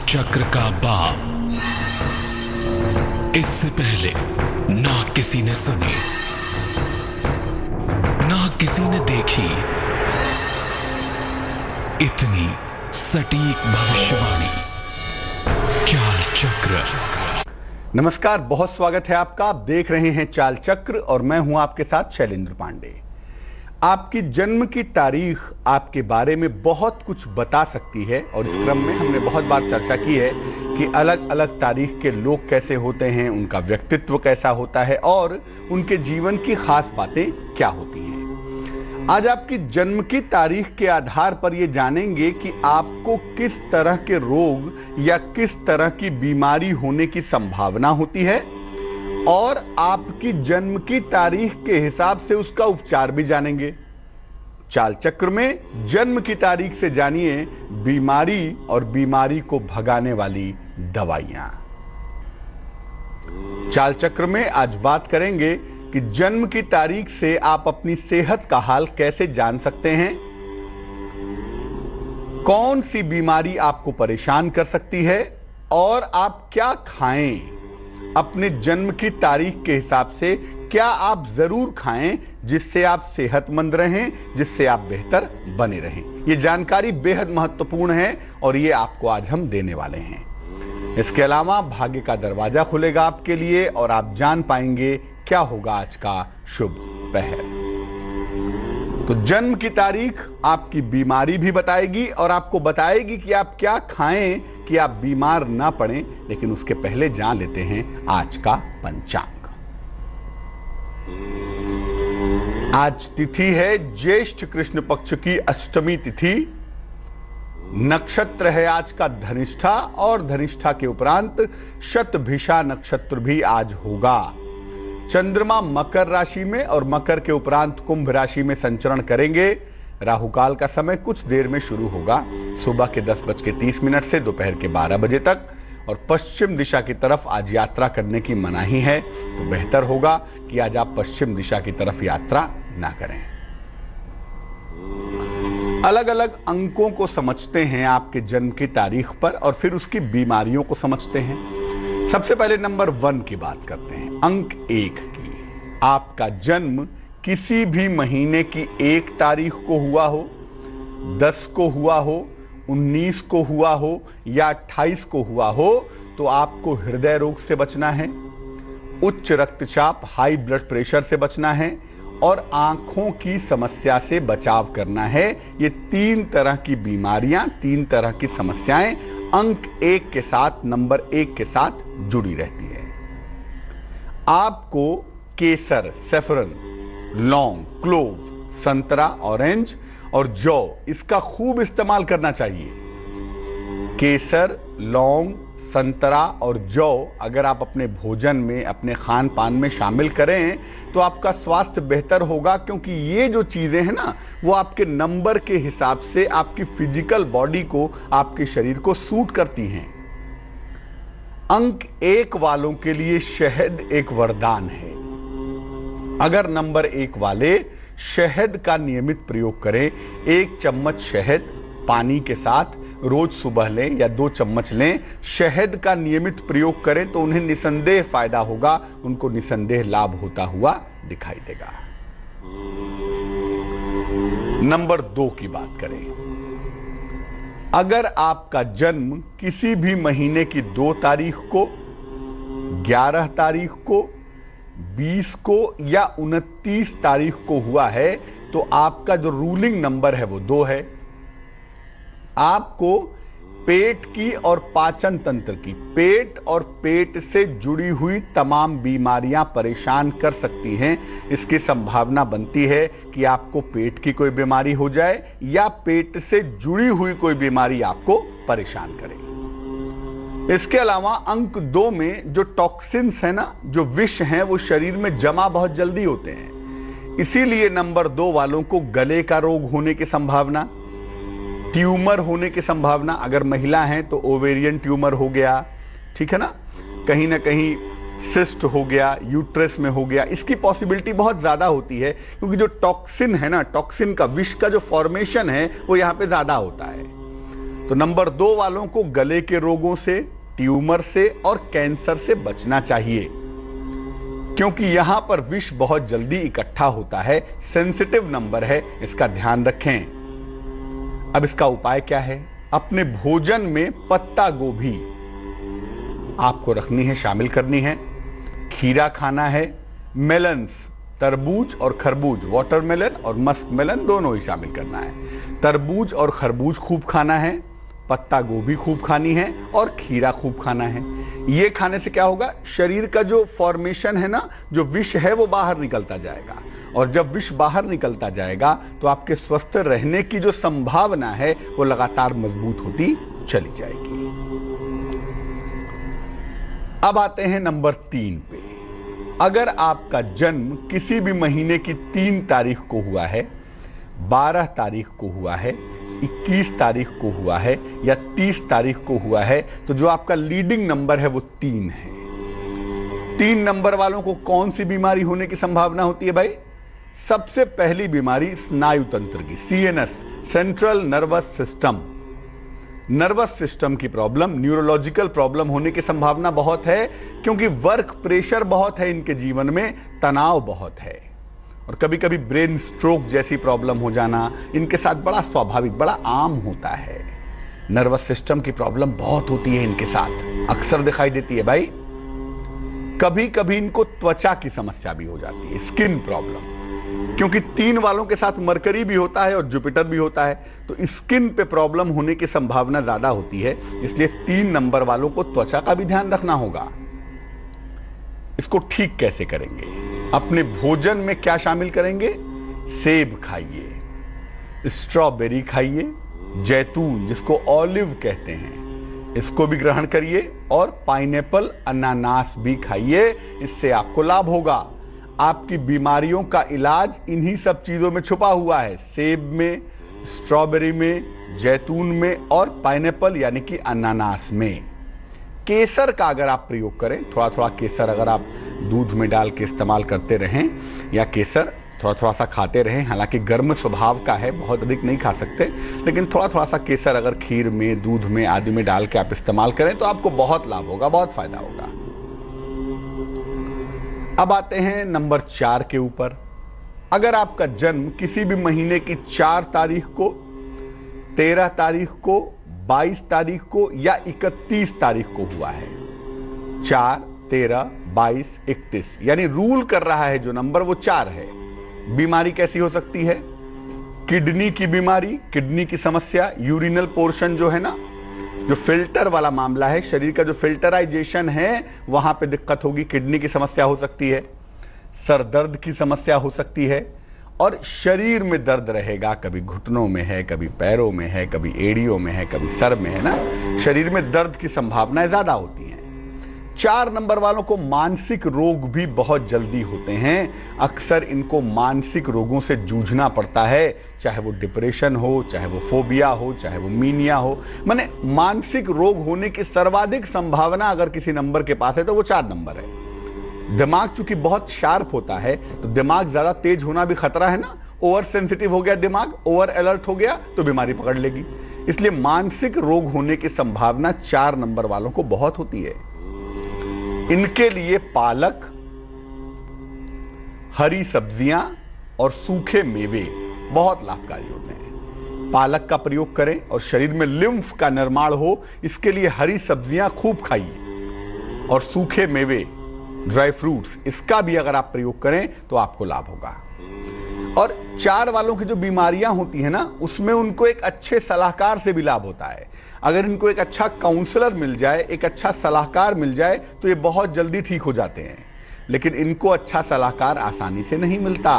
चक्र का बाप। इससे पहले ना किसी ने सुनी, ना किसी ने देखी इतनी सटीक भविष्यवाणी। चाल चक्र। नमस्कार, बहुत स्वागत है आपका। आप देख रहे हैं चाल चक्र और मैं हूं आपके साथ शैलेंद्र पांडे। आपकी जन्म की तारीख आपके बारे में बहुत कुछ बता सकती है और इस क्रम में हमने बहुत बार चर्चा की है कि अलग अलग तारीख के लोग कैसे होते हैं, उनका व्यक्तित्व कैसा होता है और उनके जीवन की खास बातें क्या होती हैं। आज आपकी जन्म की तारीख के आधार पर यह जानेंगे कि आपको किस तरह के रोग या किस तरह की बीमारी होने की संभावना होती है और आपकी जन्म की तारीख के हिसाब से उसका उपचार भी जानेंगे। चाल चक्र में जन्म की तारीख से जानिए बीमारी और बीमारी को भगाने वाली दवाइयां। चाल चक्र में आज बात करेंगे कि जन्म की तारीख से आप अपनी सेहत का हाल कैसे जान सकते हैं, कौन सी बीमारी आपको परेशान कर सकती है और आप क्या खाएं। अपने जन्म की तारीख के हिसाब से क्या आप जरूर खाएं जिससे आप सेहतमंद रहें, जिससे आप बेहतर बने रहें। यह जानकारी बेहद महत्वपूर्ण है और ये आपको आज हम देने वाले हैं। इसके अलावा भाग्य का दरवाजा खुलेगा आपके लिए और आप जान पाएंगे क्या होगा आज का शुभ पहर। तो जन्म की तारीख आपकी बीमारी भी बताएगी और आपको बताएगी कि आप क्या खाएं कि आप बीमार ना पड़ें। लेकिन उसके पहले जान लेते हैं आज का पंचांग। आज तिथि है ज्येष्ठ कृष्ण पक्ष की अष्टमी तिथि। नक्षत्र है आज का धनिष्ठा और धनिष्ठा के उपरांत शतभिषा नक्षत्र भी आज होगा। चंद्रमा मकर राशि में और मकर के उपरांत कुंभ राशि में संचरण करेंगे। राहुकाल का समय कुछ देर में शुरू होगा, सुबह के 10:30 से दोपहर के 12 बजे तक। और पश्चिम दिशा की तरफ आज यात्रा करने की मनाही है, तो बेहतर होगा कि आज आप पश्चिम दिशा की तरफ यात्रा ना करें। अलग अलग अंकों को समझते हैं आपके जन्म की तारीख पर और फिर उसकी बीमारियों को समझते हैं। सबसे पहले नंबर 1 की बात करते हैं, अंक 1 की। आपका जन्म किसी भी महीने की 1 तारीख को हुआ हो, 10 को हुआ हो, 19 को हुआ हो या 28 को हुआ हो तो आपको हृदय रोग से बचना है, उच्च रक्तचाप हाई ब्लड प्रेशर से बचना है और आंखों की समस्या से बचाव करना है। ये 3 तरह की बीमारियां, 3 तरह की समस्याएं अंक 1 के साथ, नंबर 1 के साथ जुड़ी रहती है। आपको केसर, सेफरन, लौंग, क्लोव, संतरा, ऑरेंज और जौ इसका खूब इस्तेमाल करना चाहिए। केसर, लौंग, संतरा और जौ अगर आप अपने भोजन में, अपने खान पान में शामिल करें तो आपका स्वास्थ्य बेहतर होगा, क्योंकि ये जो चीजें हैं ना वो आपके नंबर के हिसाब से आपकी फिजिकल बॉडी को, आपके शरीर को सूट करती हैं। अंक 1 वालों के लिए शहद एक वरदान है। अगर नंबर 1 वाले शहद का नियमित प्रयोग करें, 1 चम्मच शहद पानी के साथ रोज सुबह लें या 2 चम्मच लें, शहद का नियमित प्रयोग करें तो उन्हें निसंदेह फायदा होगा, उनको निसंदेह लाभ होता हुआ दिखाई देगा। नंबर 2 की बात करें, अगर आपका जन्म किसी भी महीने की 2 तारीख को, 11 तारीख को, 20 को या 29 तारीख को हुआ है तो आपका जो रूलिंग नंबर है वो 2 है। आपको पेट की और पाचन तंत्र की, पेट और पेट से जुड़ी हुई तमाम बीमारियां परेशान कर सकती हैं। इसकी संभावना बनती है कि आपको पेट की कोई बीमारी हो जाए या पेट से जुड़ी हुई कोई बीमारी आपको परेशान करे। इसके अलावा अंक 2 में जो टॉक्सिन्स है ना, जो विष हैं, वो शरीर में जमा बहुत जल्दी होते हैं। इसीलिए नंबर 2 वालों को गले का रोग होने की संभावना, ट्यूमर होने की संभावना, अगर महिला हैं तो ओवेरियन ट्यूमर हो गया, ठीक है ना कहीं सिस्ट हो गया, यूट्रस में हो गया, इसकी पॉसिबिलिटी बहुत ज़्यादा होती है, क्योंकि जो टॉक्सिन है ना, टॉक्सिन का, विष का जो फॉर्मेशन है वो यहाँ पे ज़्यादा होता है। तो नंबर 2 वालों को गले के रोगों से, ट्यूमर से और कैंसर से बचना चाहिए, क्योंकि यहां पर विष बहुत जल्दी इकट्ठा होता है। सेंसिटिव नंबर है, इसका ध्यान रखें। अब इसका उपाय क्या है? अपने भोजन में पत्ता गोभी आपको रखनी है, शामिल करनी है। खीरा खाना है, मेलन्स, तरबूज और खरबूज, वाटरमेलन और मस्क मेलन दोनों ही शामिल करना है। तरबूज और खरबूज खूब खाना है, पत्ता गोभी खूब खानी है और खीरा खूब खाना है। ये खाने से क्या होगा? शरीर का जो फॉर्मेशन है ना, जो विष है वो बाहर निकलता जाएगा, और जब विष बाहर निकलता जाएगा तो आपके स्वस्थ रहने की जो संभावना है वो लगातार मजबूत होती चली जाएगी। अब आते हैं नंबर 3 पे। अगर आपका जन्म किसी भी महीने की 3 तारीख को हुआ है, 12 तारीख को हुआ है, 21 तारीख को हुआ है या 30 तारीख को हुआ है, तो जो आपका लीडिंग नंबर है वो 3 है। 3 नंबर वालों को कौन सी बीमारी होने की संभावना होती है भाई? सबसे पहली बीमारी स्नायु तंत्र की, CNS, central nervous system, nervous system की प्रॉब्लम, न्यूरोलॉजिकल प्रॉब्लम होने की संभावना बहुत है, क्योंकि वर्क प्रेशर बहुत है इनके जीवन में, तनाव बहुत है, और कभी कभी ब्रेन स्ट्रोक जैसी प्रॉब्लम हो जाना इनके साथ बड़ा स्वाभाविक, बड़ा आम होता है। नर्वस सिस्टम की प्रॉब्लम बहुत होती है इनके साथ, अक्सर दिखाई देती है भाई। कभी कभी इनको त्वचा की समस्या भी हो जाती है, स्किन प्रॉब्लम, क्योंकि 3 वालों के साथ मरकरी भी होता है और जुपिटर भी होता है, तो स्किन पे प्रॉब्लम होने की संभावना ज्यादा होती है। इसलिए 3 नंबर वालों को त्वचा का भी ध्यान रखना होगा। इसको ठीक कैसे करेंगे? अपने भोजन में क्या शामिल करेंगे? सेब खाइए, स्ट्रॉबेरी खाइए, जैतून जिसको ऑलिव कहते हैं इसको भी ग्रहण करिए, और पाइनएप्पल, अनानास भी खाइए। इससे आपको लाभ होगा। आपकी बीमारियों का इलाज इन्हीं सब चीजों में छुपा हुआ है, सेब में, स्ट्रॉबेरी में, जैतून में और पाइनएप्पल यानी कि अनानास में। केसर का अगर आप प्रयोग करें, थोड़ा थोड़ा केसर अगर आप दूध में डाल के इस्तेमाल करते रहें, या केसर थोड़ा थोड़ा सा खाते रहें, हालांकि गर्म स्वभाव का है, बहुत अधिक नहीं खा सकते, लेकिन थोड़ा थोड़ा सा केसर अगर खीर में, दूध में आदि में डाल के आप इस्तेमाल करें तो आपको बहुत लाभ होगा, बहुत फायदा होगा। अब आते हैं नंबर 4 के ऊपर। अगर आपका जन्म किसी भी महीने की 4 तारीख को, 13 तारीख को, 22 तारीख को या 31 तारीख को हुआ है, 4, 13, 22, 31, यानी रूल कर रहा है जो नंबर वो 4 है। बीमारी कैसी हो सकती है? किडनी की बीमारी, किडनी की समस्या, यूरिनल पोर्शन जो है ना, जो फिल्टर वाला मामला है, शरीर का जो फिल्टराइजेशन है वहां पे दिक्कत होगी, किडनी की समस्या हो सकती है। सर दर्द की समस्या हो सकती है, और शरीर में दर्द रहेगा, कभी घुटनों में है, कभी पैरों में है, कभी एड़ियों में है, कभी सर में है ना, शरीर में दर्द की संभावनाएं ज्यादा होती हैं। 4 नंबर वालों को मानसिक रोग भी बहुत जल्दी होते हैं, अक्सर इनको मानसिक रोगों से जूझना पड़ता है, चाहे वो डिप्रेशन हो, चाहे वो फोबिया हो, चाहे वो मीनिया हो। माने मानसिक रोग होने की सर्वाधिक संभावना अगर किसी नंबर के पास है तो वो 4 नंबर है। दिमाग चूंकि बहुत शार्प होता है तो दिमाग ज्यादा तेज होना भी खतरा है ना, ओवर सेंसिटिव हो गया दिमाग, ओवर अलर्ट हो गया तो बीमारी पकड़ लेगी। इसलिए मानसिक रोग होने की संभावना 4 नंबर वालों को बहुत होती है। इनके लिए पालक, हरी सब्जियां और सूखे मेवे बहुत लाभकारी होते हैं। पालक का प्रयोग करें और शरीर में लिम्फ का निर्माण हो, इसके लिए हरी सब्जियां खूब खाइए, और सूखे मेवे, ड्राई फ्रूट्स, इसका भी अगर आप प्रयोग करें तो आपको लाभ होगा। और 4 वालों की जो बीमारियां होती है ना, उसमें उनको एक अच्छे सलाहकार से भी लाभ होता है। अगर इनको एक अच्छा काउंसलर मिल जाए, एक अच्छा सलाहकार मिल जाए तो ये बहुत जल्दी ठीक हो जाते हैं, लेकिन इनको अच्छा सलाहकार आसानी से नहीं मिलता।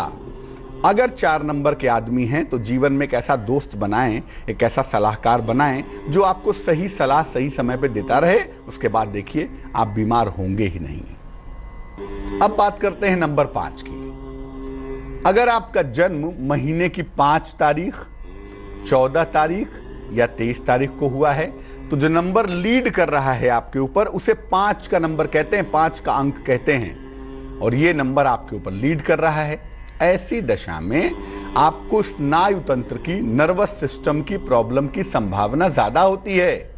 अगर 4 नंबर के आदमी हैं तो जीवन में एक ऐसा दोस्त बनाएं, एक ऐसा सलाहकार बनाएं जो आपको सही सलाह सही समय पे देता रहे, उसके बाद देखिए आप बीमार होंगे ही नहीं। अब बात करते हैं नंबर 5 की। अगर आपका जन्म महीने की 5 तारीख, 14 तारीख या 23 तारीख को हुआ है, तो जो नंबर लीड कर रहा है आपके ऊपर उसे 5 का नंबर कहते हैं, 5 का अंक कहते हैं, और ये नंबर आपके ऊपर लीड कर रहा है। ऐसी दशा में आपको स्नायु तंत्र की, नर्वस सिस्टम की प्रॉब्लम की संभावना ज्यादा होती है।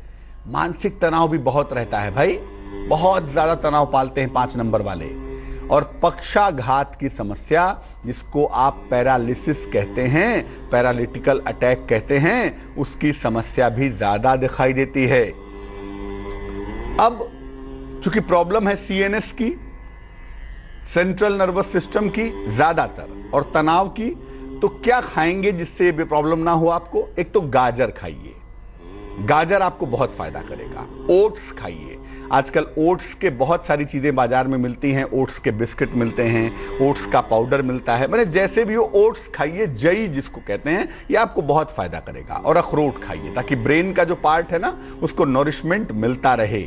मानसिक तनाव भी बहुत रहता है भाई, बहुत ज्यादा तनाव पालते हैं 5 नंबर वाले। और पक्षाघात की समस्या, जिसको आप पैरालिसिस कहते हैं, पैरालिटिकल अटैक कहते हैं, उसकी समस्या भी ज्यादा दिखाई देती है। अब चूंकि प्रॉब्लम है सीएनएस की, सेंट्रल नर्वस सिस्टम की ज्यादातर, और तनाव की, तो क्या खाएंगे जिससे ये प्रॉब्लम ना हो आपको? एक तो गाजर खाइए, गाजर आपको बहुत फायदा करेगा। ओट्स खाइए, आजकल ओट्स के बहुत सारी चीजें बाजार में मिलती हैं, ओट्स के बिस्किट मिलते हैं, ओट्स का पाउडर मिलता है, मैंने जैसे भी हो ओट्स खाइए, जई जिसको कहते हैं, ये आपको बहुत फायदा करेगा। और अखरोट खाइए ताकि ब्रेन का जो पार्ट है ना, उसको नॉरिशमेंट मिलता रहे।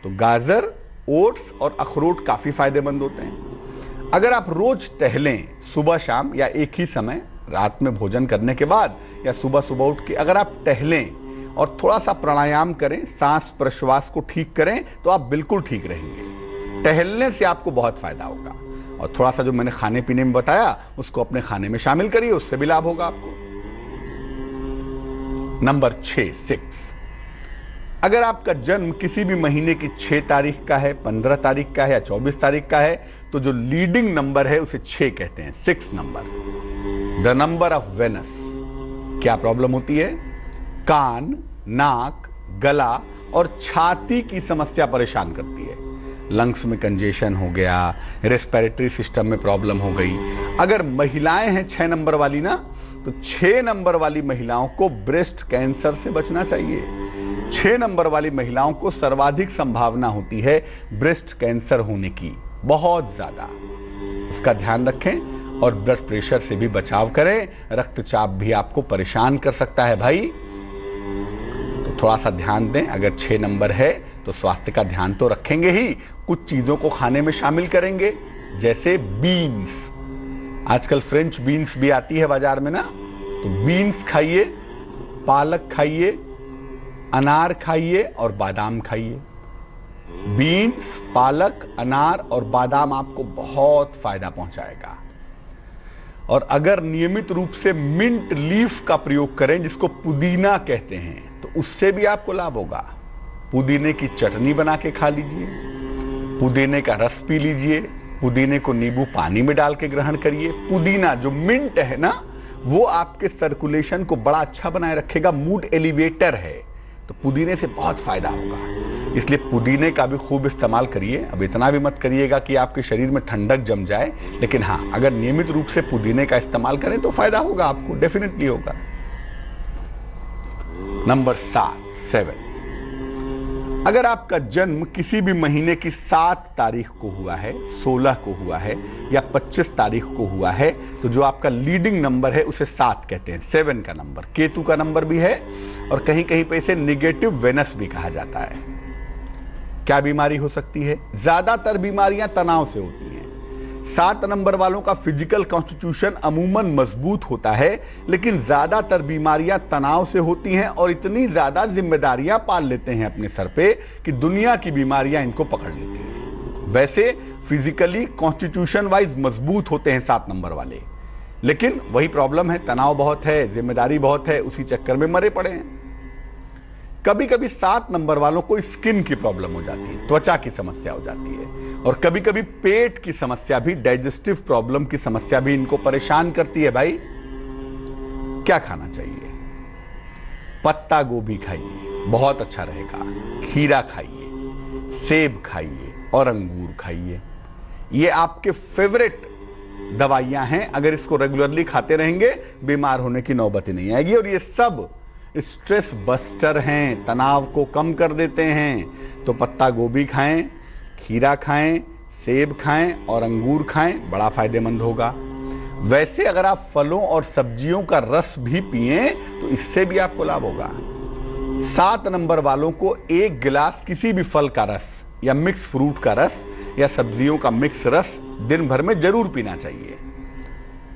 तो गाजर, ओट्स और अखरोट काफी फायदेमंद होते हैं। अगर आप रोज टहलें, सुबह शाम या एक ही समय, रात में भोजन करने के बाद या सुबह सुबह उठ के अगर आप टहलें और थोड़ा सा प्राणायाम करें, सांस प्रश्वास को ठीक करें, तो आप बिल्कुल ठीक रहेंगे। टहलने से आपको बहुत फायदा होगा। और थोड़ा सा जो मैंने खाने पीने में बताया, उसको अपने खाने में शामिल करिए, उससे भी लाभ होगा आपको। नंबर 6, अगर आपका जन्म किसी भी महीने की 6 तारीख का है, 15 तारीख का है या 24 तारीख का है, तो जो लीडिंग नंबर है उसे 6 कहते हैं। 6 number, the number of Venus. क्या प्रॉब्लम होती है? कान, नाक, गला और छाती की समस्या परेशान करती है। लंग्स में कंजेशन हो गया, रेस्पिरेटरी सिस्टम में प्रॉब्लम हो गई। अगर महिलाएं हैं 6 नंबर वाली ना, तो 6 नंबर वाली महिलाओं को ब्रेस्ट कैंसर से बचना चाहिए। 6 नंबर वाली महिलाओं को सर्वाधिक संभावना होती है ब्रेस्ट कैंसर होने की, बहुत ज्यादा। उसका ध्यान रखें और ब्लड प्रेशर से भी बचाव करें। रक्तचाप भी आपको परेशान कर सकता है भाई, तो थोड़ा सा ध्यान दें। अगर 6 नंबर है तो स्वास्थ्य का ध्यान तो रखेंगे ही, कुछ चीजों को खाने में शामिल करेंगे, जैसे बीन्स। आजकल फ्रेंच बीन्स भी आती है बाजार में ना, तो बीन्स खाइए, पालक खाइए, अनार खाइए और बादाम खाइए। बीन्स, पालक, अनार और बादाम आपको बहुत फायदा पहुंचाएगा। और अगर नियमित रूप से मिंट लीफ का प्रयोग करें, जिसको पुदीना कहते हैं, तो उससे भी आपको लाभ होगा। पुदीने की चटनी बना के खा लीजिए, पुदीने का रस पी लीजिए, पुदीने को नींबू पानी में डाल के ग्रहण करिए। पुदीना जो मिंट है ना, वो आपके सर्कुलेशन को बड़ा अच्छा बनाए रखेगा, मूड एलिवेटर है, तो पुदीने से बहुत फायदा होगा। इसलिए पुदीने का भी खूब इस्तेमाल करिए। अब इतना भी मत करिएगा कि आपके शरीर में ठंडक जम जाए, लेकिन हाँ, अगर नियमित रूप से पुदीने का इस्तेमाल करें तो फायदा होगा आपको, डेफिनेटली होगा। नंबर 7, अगर आपका जन्म किसी भी महीने की 7 तारीख को हुआ है, 16 को हुआ है या 25 तारीख को हुआ है, तो जो आपका लीडिंग नंबर है उसे 7 कहते हैं। 7 का नंबर केतु का नंबर भी है, और कहीं कहीं पे इसे नेगेटिव वेनस भी कहा जाता है। क्या बीमारी हो सकती है? ज्यादातर बीमारियां तनाव से होती हैं। 7 नंबर वालों का फिजिकल कॉन्स्टिट्यूशन अमूमन मजबूत होता है, लेकिन ज्यादातर बीमारियां तनाव से होती हैं और इतनी ज्यादा जिम्मेदारियां पाल लेते हैं अपने सर पे कि दुनिया की बीमारियां इनको पकड़ लेती हैं। वैसे फिजिकली कॉन्स्टिट्यूशन वाइज मजबूत होते हैं 7 नंबर वाले, लेकिन वही प्रॉब्लम है, तनाव बहुत है, जिम्मेदारी बहुत है, उसी चक्कर में मरे पड़े हैं। कभी कभी 7 नंबर वालों को स्किन की प्रॉब्लम हो जाती है, त्वचा की समस्या हो जाती है, और कभी कभी पेट की समस्या भी, डाइजेस्टिव प्रॉब्लम की समस्या भी इनको परेशान करती है। भाई क्या खाना चाहिए? पत्ता गोभी खाइए, बहुत अच्छा रहेगा। खीरा खाइए, सेब खाइए और अंगूर खाइए। ये आपके फेवरेट दवाइयां हैं। अगर इसको रेगुलरली खाते रहेंगे, बीमार होने की नौबत ही नहीं आएगी। और ये सब स्ट्रेस बस्टर हैं, तनाव को कम कर देते हैं। तो पत्ता गोभी खाएं, खीरा खाएं, सेब खाएं और अंगूर खाएं, बड़ा फायदेमंद होगा। वैसे अगर आप फलों और सब्जियों का रस भी पिएं, तो इससे भी आपको लाभ होगा। 7 नंबर वालों को 1 गिलास किसी भी फल का रस या मिक्स फ्रूट का रस या सब्जियों का मिक्स रस दिन भर में जरूर पीना चाहिए,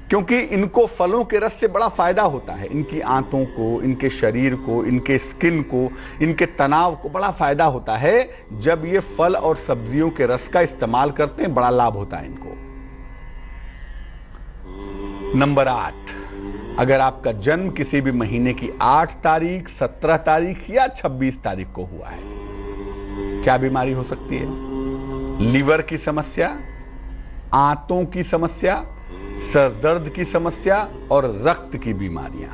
क्योंकि इनको फलों के रस से बड़ा फायदा होता है। इनकी आंतों को, इनके शरीर को, इनके स्किन को, इनके तनाव को बड़ा फायदा होता है। जब ये फल और सब्जियों के रस का इस्तेमाल करते हैं, बड़ा लाभ होता है इनको। नंबर 8, अगर आपका जन्म किसी भी महीने की 8 तारीख, 17 तारीख या 26 तारीख को हुआ है, क्या बीमारी हो सकती है? लीवर की समस्या, आंतों की समस्या, सर दर्द की समस्या और रक्त की बीमारियां।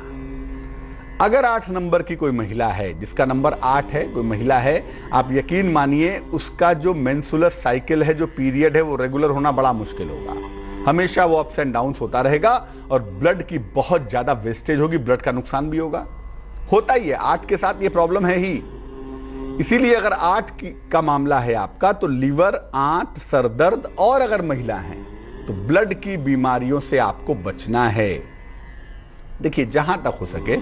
अगर 8 नंबर की कोई महिला है, जिसका नंबर 8 है, कोई महिला है, आप यकीन मानिए उसका जो मेंसुलस साइकिल है, जो पीरियड है, वो रेगुलर होना बड़ा मुश्किल होगा। हमेशा वो अप्स एंड डाउन्स होता रहेगा और ब्लड की बहुत ज्यादा वेस्टेज होगी, ब्लड का नुकसान भी होगा। होता ही है, 8 के साथ ये प्रॉब्लम है ही। इसीलिए अगर 8 का मामला है आपका, तो लीवर, आंत, सर दर्द और अगर महिला है तो ब्लड की बीमारियों से आपको बचना है। देखिए, जहां तक हो सके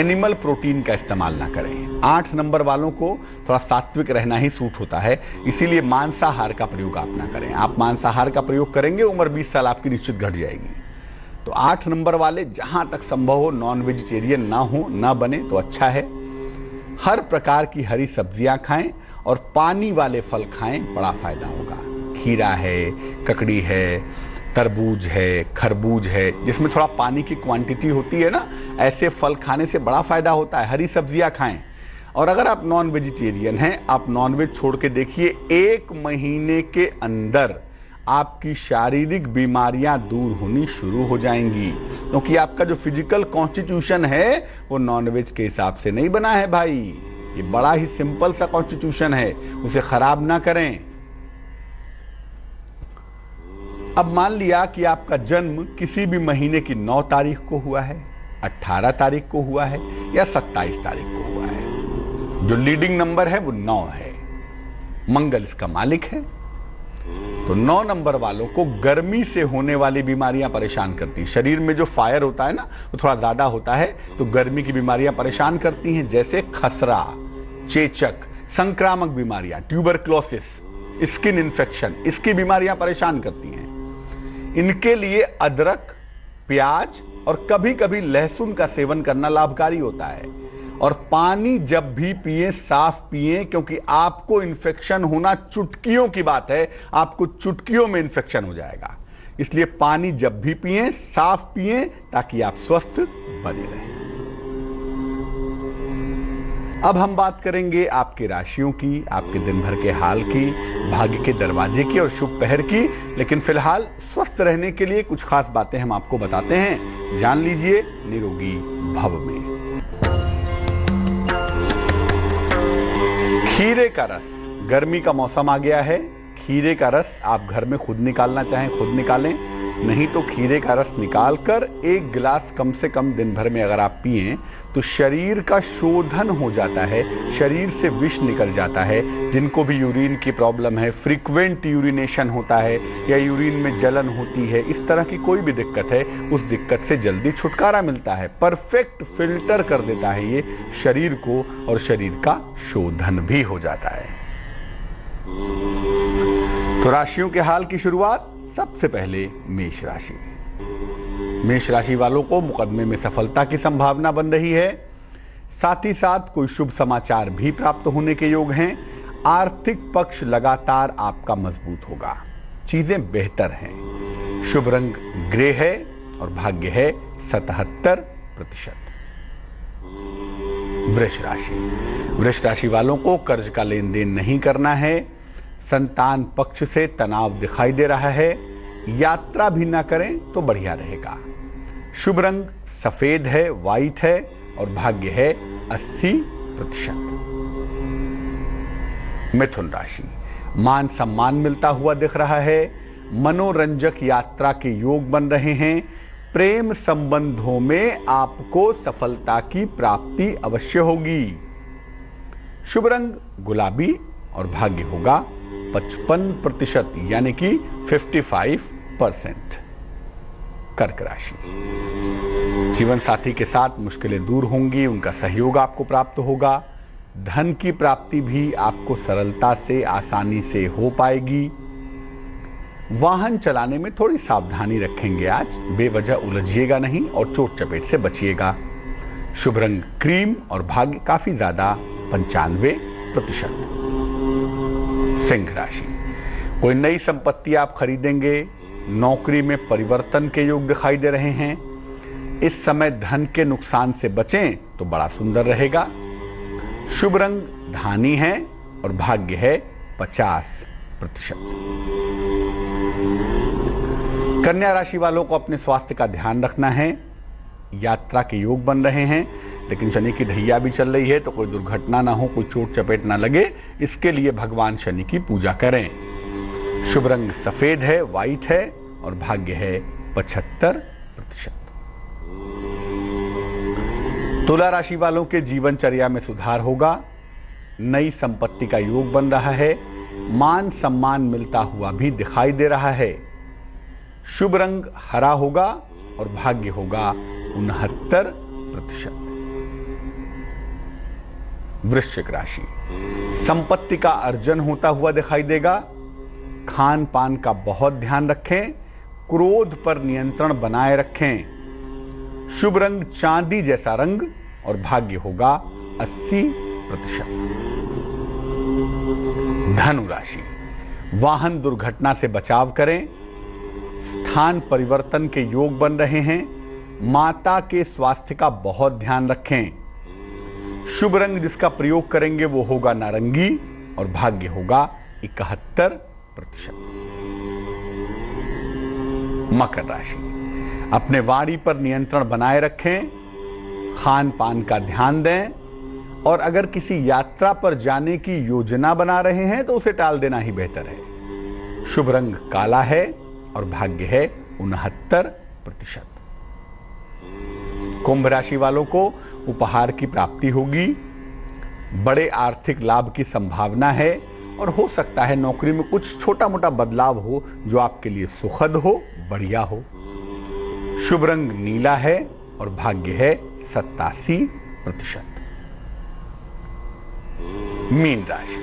एनिमल प्रोटीन का इस्तेमाल ना करें। 8 नंबर वालों को थोड़ा सात्विक रहना ही सूट होता है, इसीलिए मांसाहार का प्रयोग आप ना करें। आप मांसाहार का प्रयोग करेंगे, उम्र 20 साल आपकी निश्चित घट जाएगी। तो 8 नंबर वाले जहां तक संभव हो नॉन वेजिटेरियन ना हो, ना बने तो अच्छा है। हर प्रकार की हरी सब्जियां खाएं और पानी वाले फल खाएं, बड़ा फायदा होगा। खीरा है, ककड़ी है, तरबूज है, खरबूज है, जिसमें थोड़ा पानी की क्वांटिटी होती है ना, ऐसे फल खाने से बड़ा फायदा होता है। हरी सब्जियां खाएं। और अगर आप नॉन वेजिटेरियन हैं, आप नॉन वेज छोड़ के देखिए, 1 महीने के अंदर आपकी शारीरिक बीमारियां दूर होनी शुरू हो जाएंगी, क्योंकि आपका जो फिजिकल कॉन्स्टिट्यूशन है वो नॉन वेज के हिसाब से नहीं बना है भाई। ये बड़ा ही सिंपल सा कॉन्स्टिट्यूशन है, उसे खराब ना करें। अब मान लिया कि आपका जन्म किसी भी महीने की 9 तारीख को हुआ है, 18 तारीख को हुआ है या 27 तारीख को हुआ है। जो लीडिंग नंबर है वो 9 है, मंगल इसका मालिक है। तो 9 नंबर वालों को गर्मी से होने वाली बीमारियां परेशान करती हैं। शरीर में जो फायर होता है ना, वो थोड़ा ज्यादा होता है, तो गर्मी की बीमारियां परेशान करती हैं, जैसे खसरा, चेचक, संक्रामक बीमारियां, ट्यूबरक्लोसिस, स्किन इन्फेक्शन, इसकी बीमारियां परेशान करती हैं। इनके लिए अदरक, प्याज और कभी कभी लहसुन का सेवन करना लाभकारी होता है। और पानी जब भी पिए, साफ पिए, क्योंकि आपको इन्फेक्शन होना चुटकियों की बात है, आपको चुटकियों में इन्फेक्शन हो जाएगा। इसलिए पानी जब भी पिए, साफ पिए, ताकि आप स्वस्थ बने रहें। अब हम बात करेंगे आपकी राशियों की, आपके दिन भर के हाल की, भाग्य के दरवाजे की और शुभ पहर की। लेकिन फिलहाल स्वस्थ रहने के लिए कुछ खास बातें हम आपको बताते हैं, जान लीजिए निरोगी भव में। खीरे का रस, गर्मी का मौसम आ गया है, खीरे का रस आप घर में खुद निकालना चाहें खुद निकालें, नहीं तो खीरे का रस निकालकर 1 गिलास कम से कम दिन भर में अगर आप पिएं तो शरीर का शोधन हो जाता है, शरीर से विष निकल जाता है। जिनको भी यूरिन की प्रॉब्लम है, फ्रीक्वेंट यूरिनेशन होता है या यूरिन में जलन होती है, इस तरह की कोई भी दिक्कत है, उस दिक्कत से जल्दी छुटकारा मिलता है। परफेक्ट फिल्टर कर देता है ये शरीर को और शरीर का शोधन भी हो जाता है। तो राशियों के हाल की शुरुआत सबसे पहले मेष राशि। मेष राशि वालों को मुकदमे में सफलता की संभावना बन रही है, साथ ही साथ कोई शुभ समाचार भी प्राप्त होने के योग हैं। आर्थिक पक्ष लगातार आपका मजबूत होगा, चीजें बेहतर हैं। शुभ रंग ग्रे है और भाग्य है 77%। वृष राशि, वृष राशि वालों को कर्ज का लेन देन नहीं करना है। संतान पक्ष से तनाव दिखाई दे रहा है, यात्रा भी ना करें तो बढ़िया रहेगा। शुभ रंग सफेद है, व्हाइट है और भाग्य है 80%। मिथुन राशि, मान सम्मान मिलता हुआ दिख रहा है, मनोरंजक यात्रा के योग बन रहे हैं। प्रेम संबंधों में आपको सफलता की प्राप्ति अवश्य होगी। शुभ रंग गुलाबी और भाग्य होगा 55%, यानी कि 55%। कर्क राशि, जीवन साथी के साथ मुश्किलें दूर होंगी, उनका सहयोग आपको प्राप्त होगा। धन की प्राप्ति भी आपको सरलता से, आसानी से हो पाएगी। वाहन चलाने में थोड़ी सावधानी रखेंगे आज, बेवजह उलझिएगा नहीं और चोट चपेट से बचिएगा। शुभ रंग क्रीम और भाग्य काफी ज्यादा 95%। सिंह राशि, कोई नई संपत्ति आप खरीदेंगे, नौकरी में परिवर्तन के योग दिखाई दे रहे हैं। इस समय धन के नुकसान से बचें तो बड़ा सुंदर रहेगा। शुभ रंग धानी है और भाग्य है 50%। कन्या राशि वालों को अपने स्वास्थ्य का ध्यान रखना है। यात्रा के योग बन रहे हैं, लेकिन शनि की ढैया भी चल रही है, तो कोई दुर्घटना ना हो, कोई चोट चपेट ना लगे, इसके लिए भगवान शनि की पूजा करें। शुभ रंग सफेद है, व्हाइट है और भाग्य है 75%। तुला राशि वालों के जीवनचर्या में सुधार होगा। नई संपत्ति का योग बन रहा है। मान सम्मान मिलता हुआ भी दिखाई दे रहा है। शुभ रंग हरा होगा और भाग्य होगा 69%। वृश्चिक राशि, संपत्ति का अर्जन होता हुआ दिखाई देगा। खान पान का बहुत ध्यान रखें। क्रोध पर नियंत्रण बनाए रखें। शुभ रंग चांदी जैसा रंग और भाग्य होगा 80%। धनु राशि, वाहन दुर्घटना से बचाव करें। स्थान परिवर्तन के योग बन रहे हैं। माता के स्वास्थ्य का बहुत ध्यान रखें। शुभ रंग जिसका प्रयोग करेंगे वो होगा नारंगी और भाग्य होगा 71%। मकर राशि, अपने वाणी पर नियंत्रण बनाए रखें। खान पान का ध्यान दें और अगर किसी यात्रा पर जाने की योजना बना रहे हैं तो उसे टाल देना ही बेहतर है। शुभ रंग काला है और भाग्य है 69%। कुंभ राशि वालों को उपहार की प्राप्ति होगी। बड़े आर्थिक लाभ की संभावना है और हो सकता है नौकरी में कुछ छोटा मोटा बदलाव हो जो आपके लिए सुखद हो, बढ़िया हो। शुभ रंग नीला है और भाग्य है 87%। मीन राशि,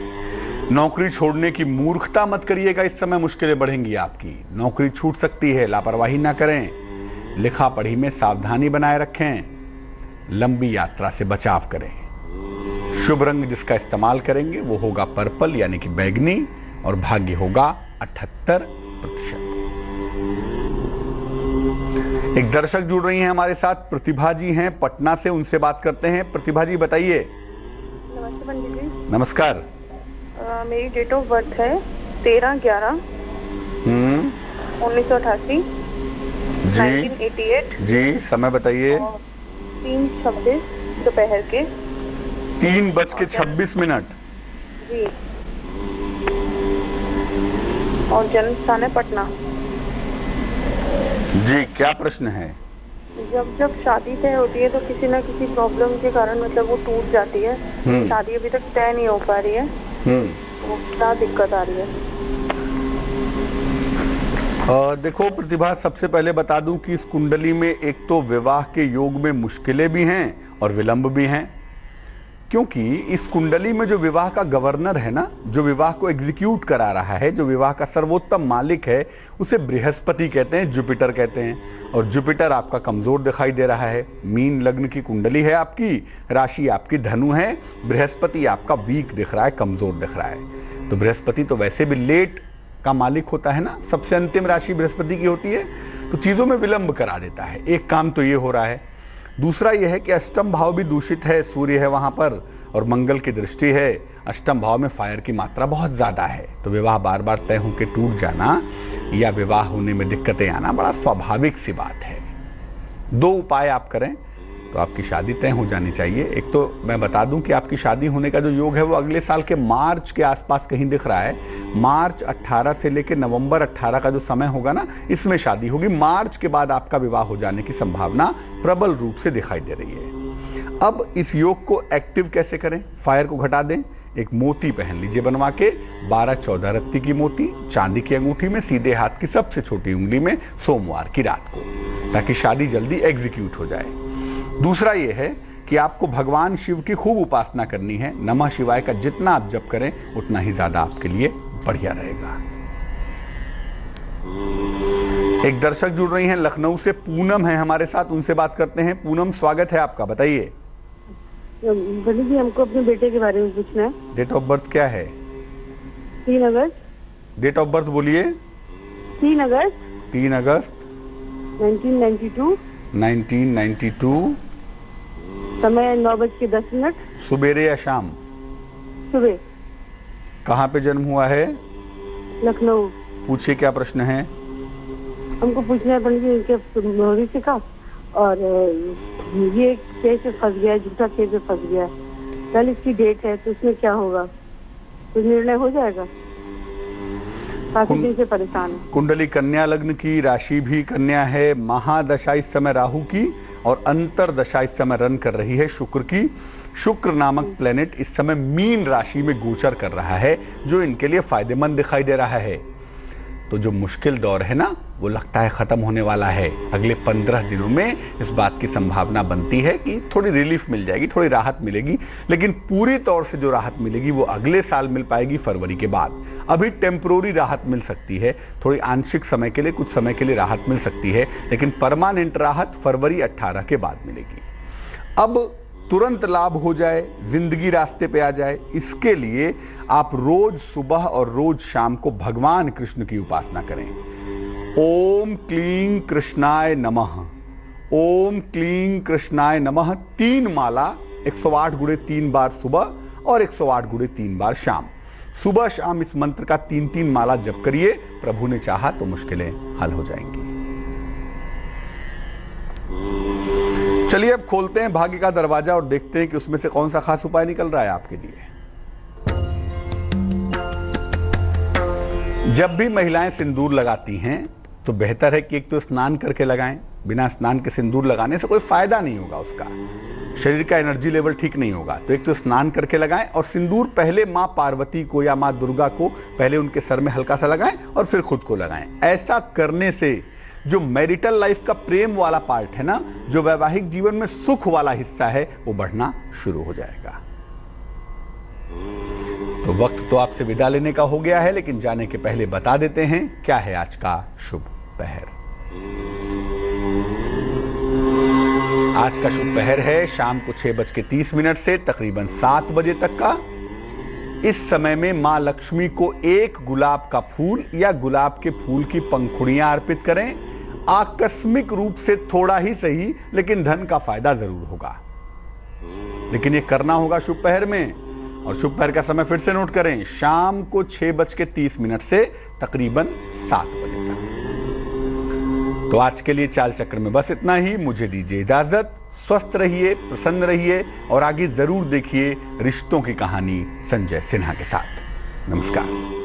नौकरी छोड़ने की मूर्खता मत करिएगा। इस समय मुश्किलें बढ़ेंगी आपकी। नौकरी छूट सकती है, लापरवाही ना करें। लिखा पढ़ी में सावधानी बनाए रखें। लंबी यात्रा से बचाव करें। शुभ रंग जिसका इस्तेमाल करेंगे वो होगा पर्पल यानी कि बैगनी और भाग्य होगा 78%। एक दर्शक जुड़ रही हैं हमारे साथ, प्रतिभा जी हैं पटना से, उनसे बात करते हैं। प्रतिभा जी बताइए। नमस्ते पंडित जी। नमस्कार। मेरी डेट ऑफ बर्थ है 13/11/1988। जी 1988। जी समय बताइए। 3:26 दोपहर के 3:26। जी, और जन्म स्थान है पटना। जी क्या प्रश्न है? जब शादी तय होती है तो किसी न किसी प्रॉब्लम के कारण मतलब वो टूट जाती है। शादी अभी तक तय नहीं हो पा रही है, तो क्या दिक्कत आ रही है? देखो प्रतिभा, सबसे पहले बता दूं कि इस कुंडली में एक तो विवाह के योग में मुश्किलें भी हैं और विलंब भी हैं, क्योंकि इस कुंडली में जो विवाह का गवर्नर है ना, जो विवाह को एग्जीक्यूट करा रहा है, जो विवाह का सर्वोत्तम मालिक है, उसे बृहस्पति कहते हैं, जुपिटर कहते हैं। और जुपिटर आपका कमजोर दिखाई दे रहा है। मीन लग्न की कुंडली है आपकी, राशि आपकी धनु है, बृहस्पति आपका वीक दिख रहा है, कमजोर दिख रहा है। तो बृहस्पति तो वैसे भी लेट का मालिक होता है ना, सबसे अंतिम राशि बृहस्पति की होती है, तो चीजों में विलंब करा देता है। एक काम तो ये हो रहा है। दूसरा यह है कि अष्टम भाव भी दूषित है, सूर्य है वहां पर और मंगल की दृष्टि है। अष्टम भाव में फायर की मात्रा बहुत ज्यादा है, तो विवाह बार बार तय होकर टूट जाना या विवाह होने में दिक्कतें आना बड़ा स्वाभाविक सी बात है। दो उपाय आप करें तो आपकी शादी तय हो जानी चाहिए। एक तो मैं बता दूं कि आपकी शादी होने का जो योग है वो अगले साल के मार्च के आसपास कहीं दिख रहा है। मार्च 18 से लेकर नवंबर 18 का जो समय होगा ना, इसमें शादी होगी। मार्च के बाद आपका विवाह हो जाने की संभावना प्रबल रूप से दिखाई दे रही है। अब इस योग को एक्टिव कैसे करें? फायर को घटा दें। एक मोती पहन लीजिए बनवा के, 12-14 रत्ती की मोती चांदी की अंगूठी में, सीधे हाथ की सबसे छोटी उंगली में, सोमवार की रात को, ताकि शादी जल्दी एग्जीक्यूट हो जाए। दूसरा यह है कि आपको भगवान शिव की खूब उपासना करनी है। नमः शिवाय का जितना आप जप करें उतना ही ज्यादा आपके लिए बढ़िया रहेगा। एक दर्शक जुड़ रही हैं लखनऊ से, पूनम है हमारे साथ, उनसे बात करते हैं। पूनम, स्वागत है आपका, बताइए। पंडित जी, हमको अपने बेटे के बारे में पूछना है। डेट ऑफ बर्थ क्या है? 3 अगस्त। डेट ऑफ बर्थ बोलिए। 3 अगस्त 3 अगस्त 1992। 1992 समय 9:10। सुबेरे या शाम? सुबह। कहाँ पे जन्म हुआ है? लखनऊ। पूछिए क्या प्रश्न है? हमको पूछना है पंडित जी इनके भविष्य का, और ये केस में फंस गया है, झूठा केस में फंस गया है। कल इसकी डेट है तो उसमें क्या होगा, कुछ निर्णय हो जाएगा? काफी दिन से परेशान है। कुंडली कन्या लग्न की, राशि भी कन्या है, महादशा इस समय राहु की और अंतरदशा इस समय रन कर रही है शुक्र की। शुक्र नामक प्लेनेट इस समय मीन राशि में गोचर कर रहा है, जो इनके लिए फायदेमंद दिखाई दे रहा है। तो जो मुश्किल दौर है ना, वो लगता है खत्म होने वाला है। अगले 15 दिनों में इस बात की संभावना बनती है कि थोड़ी रिलीफ मिल जाएगी, थोड़ी राहत मिलेगी, लेकिन पूरी तौर से जो राहत मिलेगी वो अगले साल मिल पाएगी, फरवरी के बाद। अभी टेम्पोररी राहत मिल सकती है, थोड़ी आंशिक समय के लिए, कुछ समय के लिए राहत मिल सकती है, लेकिन परमानेंट राहत फरवरी 18 के बाद मिलेगी। अब तुरंत लाभ हो जाए, जिंदगी रास्ते पे आ जाए, इसके लिए आप रोज सुबह और रोज शाम को भगवान कृष्ण की उपासना करें। ओम क्लीं कृष्णाय नमः, ओम क्लीं कृष्णाय नमः 3 माला 108 गुणे 3 बार सुबह और 108 गुणे 3 बार शाम। सुबह शाम इस मंत्र का 3-3 माला जप करिए, प्रभु ने चाहा तो मुश्किलें हल हो जाएंगी। चलिए अब खोलते हैं भाग्य का दरवाजा और देखते हैं कि उसमें से कौन सा खास उपाय निकल रहा है आपके लिए। जब भी महिलाएं सिंदूर लगाती हैं तो बेहतर है कि एक तो स्नान करके लगाएं। बिना स्नान के सिंदूर लगाने से कोई फायदा नहीं होगा, उसका शरीर का एनर्जी लेवल ठीक नहीं होगा। तो एक तो स्नान करके लगाएं और सिंदूर पहले माँ पार्वती को या माँ दुर्गा को पहले उनके सर में हल्का सा लगाएं और फिर खुद को लगाएं। ऐसा करने से जो मैरिटल लाइफ का प्रेम वाला पार्ट है ना, जो वैवाहिक जीवन में सुख वाला हिस्सा है, वो बढ़ना शुरू हो जाएगा। तो वक्त तो आपसे विदा लेने का हो गया है, लेकिन जाने के पहले बता देते हैं क्या है आज का शुभ पहर। आज का शुभ पहर है शाम को 6:30 से तकरीबन 7 बजे तक का। इस समय में मां लक्ष्मी को एक गुलाब का फूल या गुलाब के फूल की पंखुड़ियां अर्पित करें। आकस्मिक रूप से थोड़ा ही सही, लेकिन धन का फायदा जरूर होगा। लेकिन ये करना होगा शुभ पहर में, और शुभ पहर का समय फिर से नोट करें, शाम को 6:30 से तकरीबन 7 बजे तक। तो आज के लिए चाल चक्र में बस इतना ही। मुझे दीजिए इजाजत। स्वस्थ रहिए, प्रसन्न रहिए और आगे जरूर देखिए रिश्तों की कहानी संजय सिन्हा के साथ। नमस्कार।